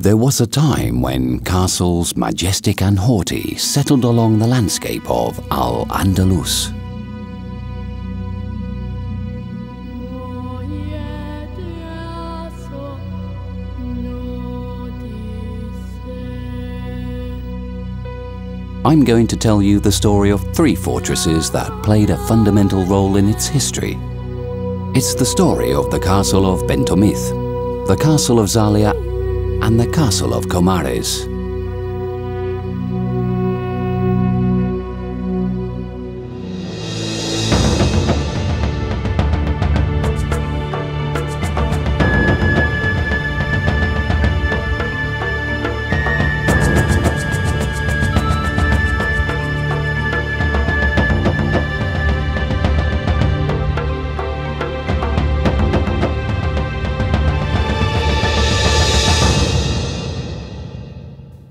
There was a time when castles, majestic and haughty, settled along the landscape of Al-Andalus. I'm going to tell you the story of 3 fortresses that played a fundamental role in its history. It's the story of the castle of Bentomiz, the castle of Zalia, and the castle of Comares.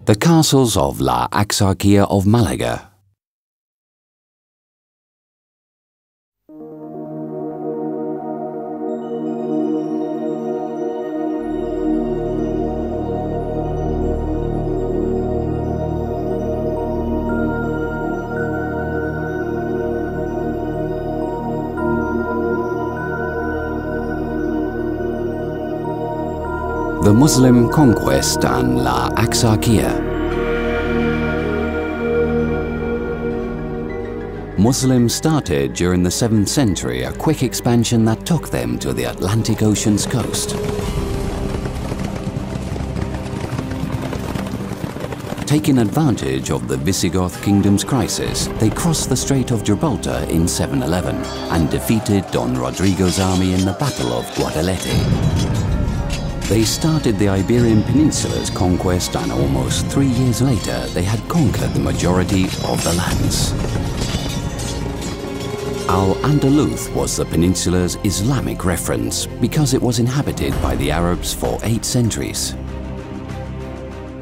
The castles of La Axarquía of Malaga. The Muslim Conquest and La Axarquía. Muslims started during the 7th century a quick expansion that took them to the Atlantic Ocean's coast. Taking advantage of the Visigoth kingdom's crisis, they crossed the Strait of Gibraltar in 711 and defeated Don Rodrigo's army in the Battle of Guadalete. They started the Iberian Peninsula's conquest, and almost 3 years later they had conquered the majority of the lands. Al-Andalus was the peninsula's Islamic reference because it was inhabited by the Arabs for 8 centuries.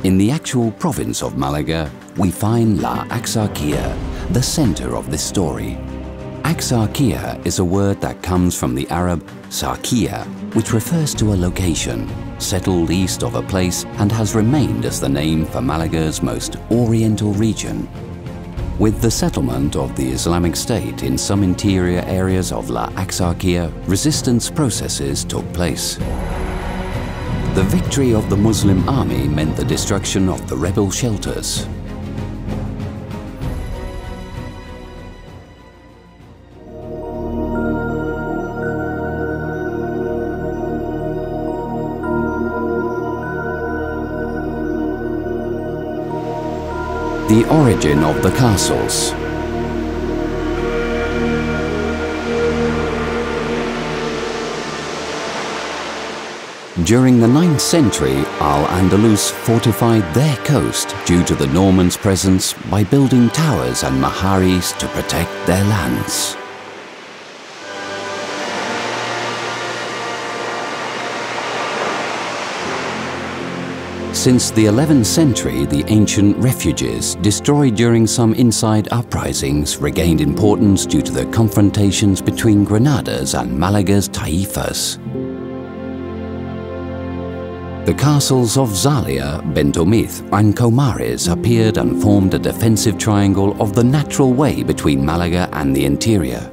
In the actual province of Malaga, we find La Axarquía, the center of this story. Axarquía is a word that comes from the Arab Sarkia, which refers to a location, settled east of a place, and has remained as the name for Malaga's most oriental region. With the settlement of the Islamic State in some interior areas of La Axarquía, resistance processes took place. The victory of the Muslim army meant the destruction of the rebel shelters. The origin of the castles. During the 9th century, Al-Andalus fortified their coast due to the Normans' presence by building towers and maharis to protect their lands. Since the 11th century, the ancient refuges, destroyed during some inside uprisings, regained importance due to the confrontations between Granada's and Malaga's taifas. The castles of Zalia, Bentomiz and Comares appeared and formed a defensive triangle of the natural way between Malaga and the interior.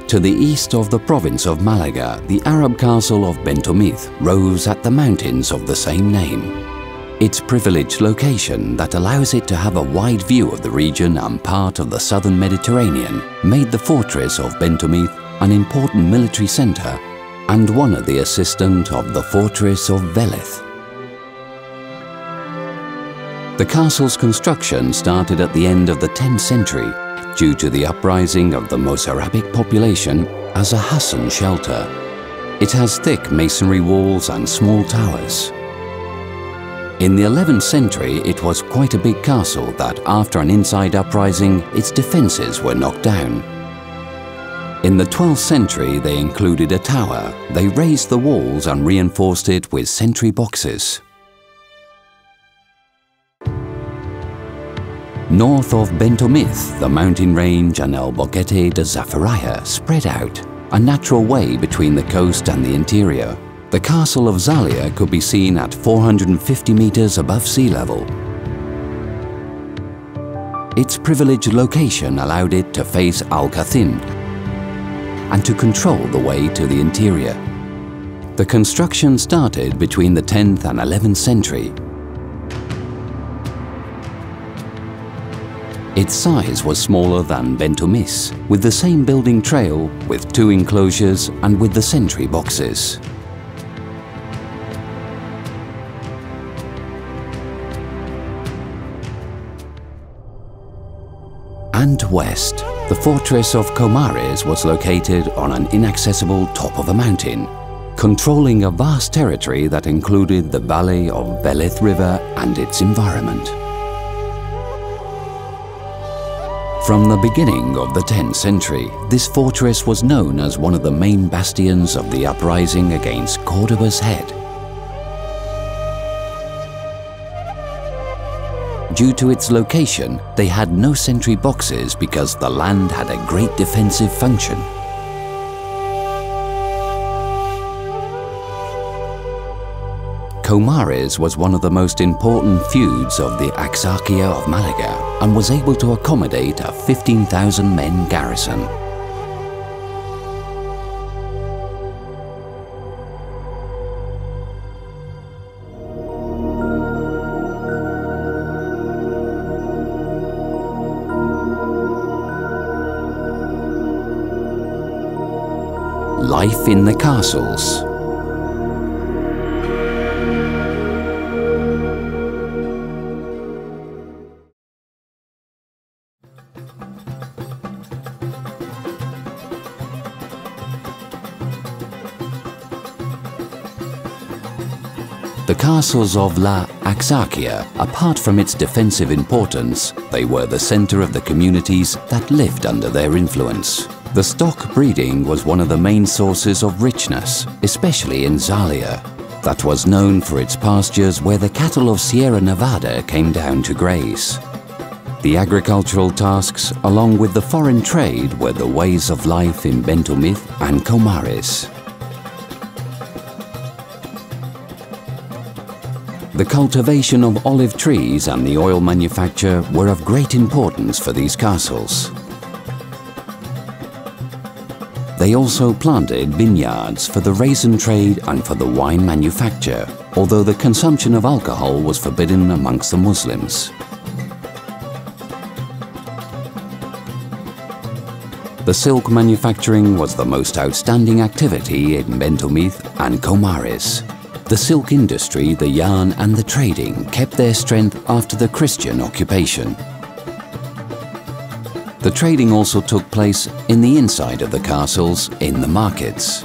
To the east of the province of Malaga, the Arab castle of Bentomiz rose at the mountains of the same name. Its privileged location that allows it to have a wide view of the region and part of the southern Mediterranean made the fortress of Bentomiz an important military centre and one of the assistant of the fortress of Velez. The castle's construction started at the end of the 10th century due to the uprising of the Mozarabic population as a Hassan shelter. It has thick masonry walls and small towers. In the 11th century, it was quite a big castle that, after an inside uprising, its defences were knocked down. In the 12th century, they included a tower. They raised the walls and reinforced it with sentry boxes. North of Bentomiz, the mountain range and El Boquete de Zafaraya spread out, a natural way between the coast and the interior. The castle of Zalia could be seen at 450 meters above sea level. Its privileged location allowed it to face Al-Khathin and to control the way to the interior. The construction started between the 10th and 11th century. Its size was smaller than Bentomiz, with the same building trail, with 2 enclosures and with the sentry boxes. And west, the fortress of Comares was located on an inaccessible top of a mountain, controlling a vast territory that included the valley of Velith River and its environment. From the beginning of the 10th century, this fortress was known as one of the main bastions of the uprising against Cordoba's head. Due to its location, they had no sentry boxes because the land had a great defensive function. Comares was one of the most important feuds of the Axarquia of Malaga and was able to accommodate a 15,000 men garrison. Life in the castles. The castles of La Axarquia, apart from its defensive importance, they were the center of the communities that lived under their influence. The stock breeding was one of the main sources of richness, especially in Zalia, that was known for its pastures where the cattle of Sierra Nevada came down to graze. The agricultural tasks, along with the foreign trade, were the ways of life in Bentomiz and Comares. The cultivation of olive trees and the oil manufacture were of great importance for these castles. They also planted vineyards for the raisin trade and for the wine manufacture, although the consumption of alcohol was forbidden amongst the Muslims. The silk manufacturing was the most outstanding activity in Bentomiz and Comares. The silk industry, the yarn and the trading kept their strength after the Christian occupation. The trading also took place in the inside of the castles, in the markets.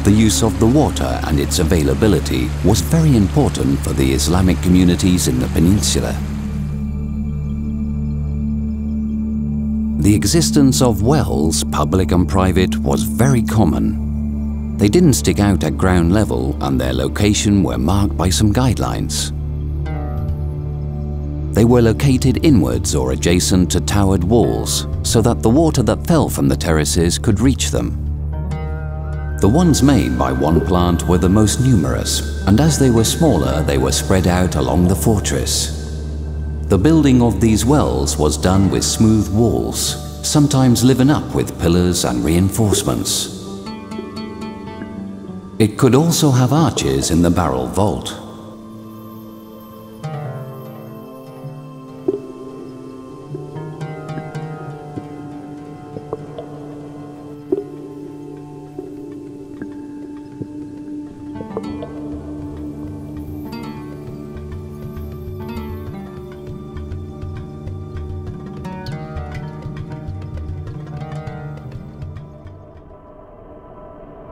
The use of the water and its availability was very important for the Islamic communities in the peninsula. The existence of wells, public and private, was very common. They didn't stick out at ground level and their location were marked by some guidelines. They were located inwards or adjacent to towered walls so that the water that fell from the terraces could reach them. The ones made by one plant were the most numerous, and as they were smaller, they were spread out along the fortress. The building of these wells was done with smooth walls, sometimes liven up with pillars and reinforcements. It could also have arches in the barrel vault.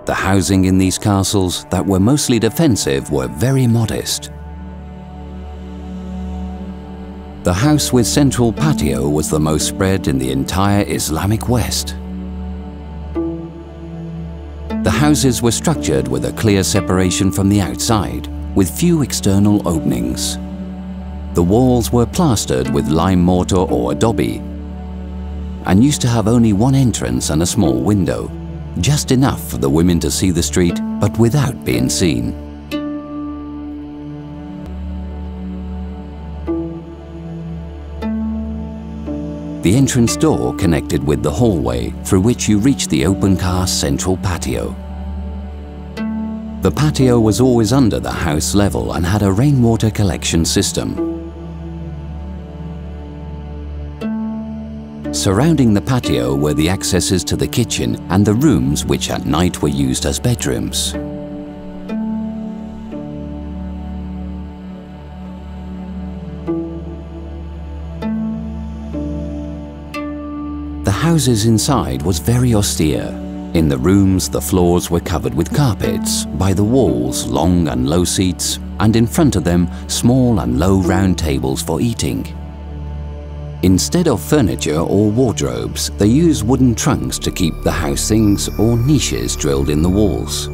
The housing in these castles that were mostly defensive were very modest. The house with central patio was the most spread in the entire Islamic West. The houses were structured with a clear separation from the outside. with few external openings. The walls were plastered with lime mortar or adobe and used to have only one entrance and a small window, just enough for the women to see the street, but without being seen. The entrance door connected with the hallway through which you reach the open-cast central patio. The patio was always under the house level and had a rainwater collection system. Surrounding the patio were the accesses to the kitchen and the rooms which at night were used as bedrooms. The houses inside was very austere. In the rooms, the floors were covered with carpets, by the walls, long and low seats, and in front of them, small and low round tables for eating. Instead of furniture or wardrobes, they used wooden trunks to keep the house things or niches drilled in the walls.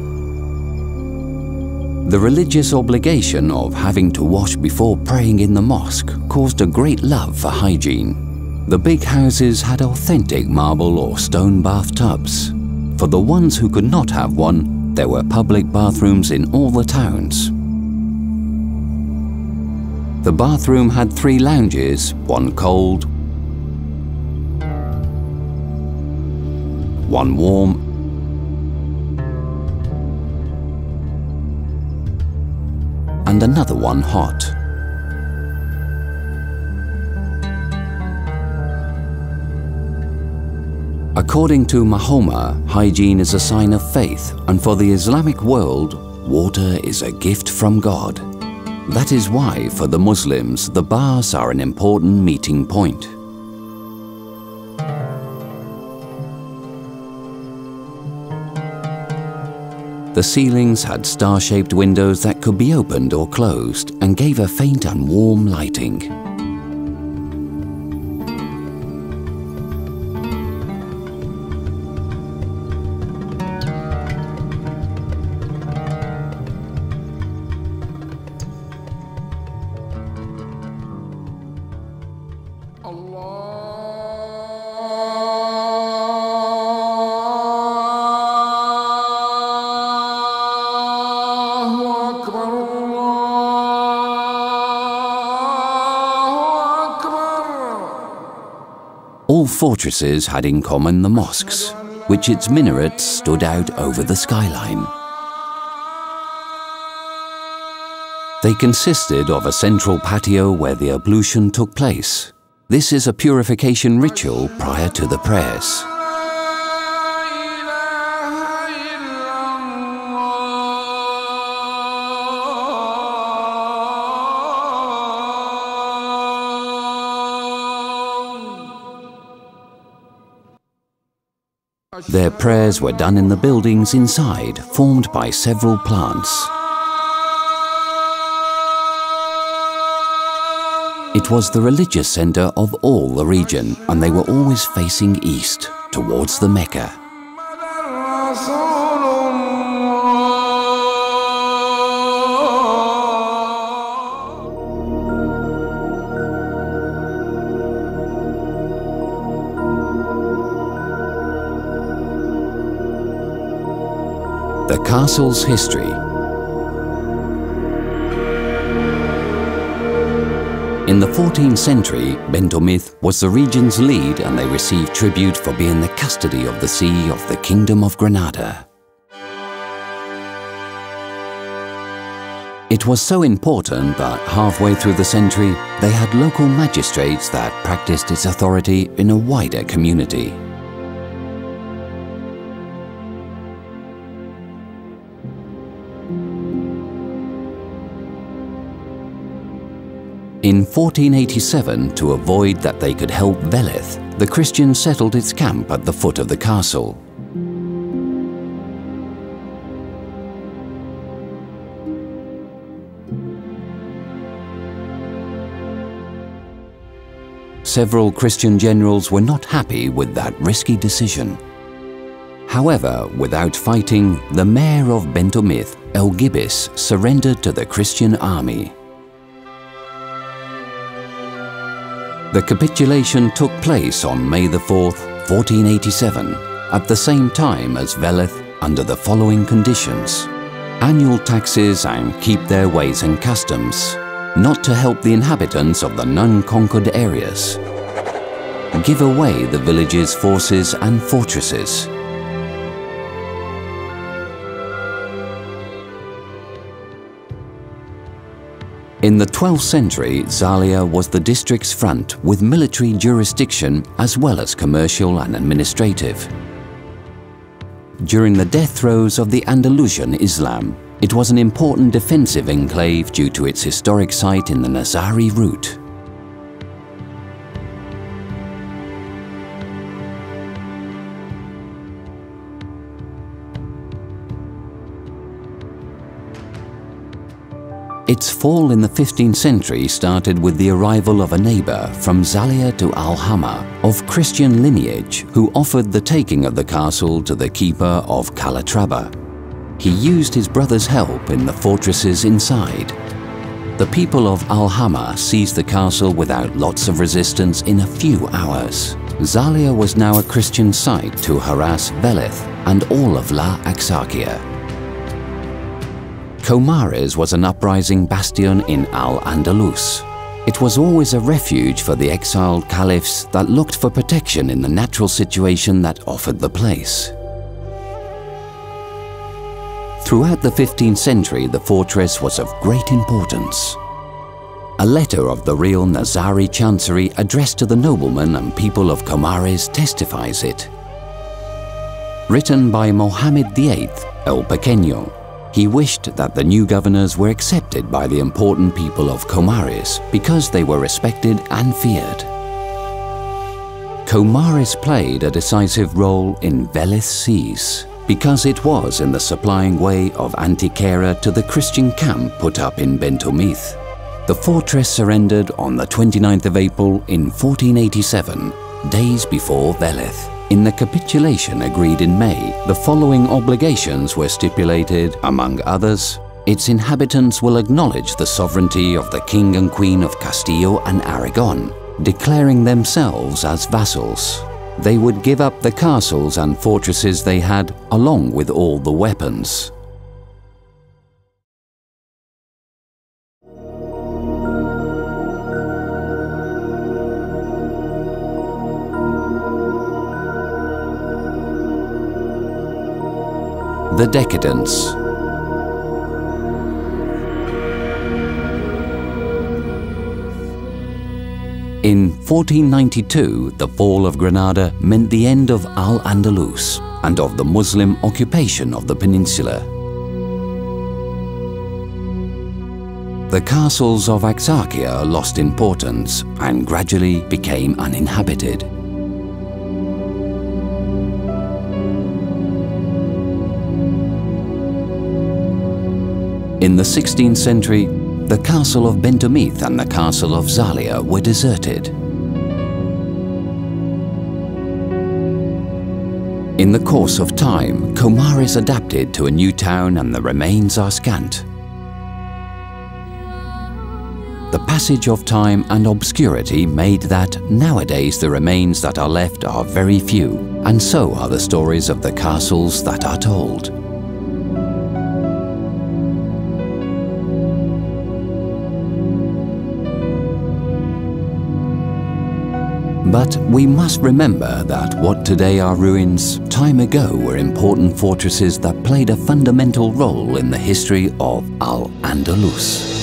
The religious obligation of having to wash before praying in the mosque caused a great love for hygiene. The big houses had authentic marble or stone bathtubs. For the ones who could not have one, there were public bathrooms in all the towns. The bathroom had 3 lounges, one cold, one warm, and another one hot. According to Mahoma, hygiene is a sign of faith, and for the Islamic world, water is a gift from God. That is why, for the Muslims, the baths are an important meeting point. The ceilings had star-shaped windows that could be opened or closed and gave a faint and warm lighting. All fortresses had in common the mosques, which its minarets stood out over the skyline. They consisted of a central patio where the ablution took place. This is a purification ritual prior to the prayers. Their prayers were done in the buildings inside, formed by several plants. It was the religious center of all the region, and they were always facing east, towards the Mecca. The castle's history. In the 14th century, Bentomiz was the region's lead, and they received tribute for being the custody of the sea of the Kingdom of Granada. It was so important that halfway through the century, they had local magistrates that practiced its authority in a wider community. In 1487, to avoid that they could help Velith, the Christians settled its camp at the foot of the castle. Several Christian generals were not happy with that risky decision. However, without fighting, the mayor of Bentomiz, El-Gibis, surrendered to the Christian army. The capitulation took place on May 4, 1487, at the same time as Veleth, under the following conditions: annual taxes and keep their ways and customs, not to help the inhabitants of the non-conquered areas, give away the villages, forces and fortresses. In the 12th century, Zalia was the district's front with military jurisdiction as well as commercial and administrative. During the death throes of the Andalusian Islam, it was an important defensive enclave due to its historic site in the Nazari route. Its fall in the 15th century started with the arrival of a neighbor from Zalia to Al-Hama of Christian lineage who offered the taking of the castle to the keeper of Calatrava. He used his brother's help in the fortresses inside. The people of Al-Hama seized the castle without lots of resistance in a few hours. Zalia was now a Christian site to harass Veleth and all of La Axarquia. Comares was an uprising bastion in Al-Andalus. It was always a refuge for the exiled caliphs that looked for protection in the natural situation that offered the place. Throughout the 15th century, the fortress was of great importance. A letter of the real Nazari chancery addressed to the noblemen and people of Comares testifies it. Written by Mohammed VIII, El Pequeño, he wished that the new governors were accepted by the important people of Comares because they were respected and feared. Comares played a decisive role in Veleth's siege because it was in the supplying way of Antequera to the Christian camp put up in Bentomiz. The fortress surrendered on the 29th of April in 1487, days before Veleth. In the capitulation agreed in May, the following obligations were stipulated, among others: its inhabitants will acknowledge the sovereignty of the King and Queen of Castile and Aragon, declaring themselves as vassals. They would give up the castles and fortresses they had, along with all the weapons. The decadence. In 1492, the fall of Granada meant the end of Al-Andalus and of the Muslim occupation of the peninsula. The castles of Axarquia lost importance and gradually became uninhabited. In the 16th century, the castle of Bentomiz and the castle of Zalia were deserted. In the course of time, Comares adapted to a new town and the remains are scant. The passage of time and obscurity made that nowadays the remains that are left are very few, and so are the stories of the castles that are told. But we must remember that what today are ruins, time ago were important fortresses that played a fundamental role in the history of Al-Andalus.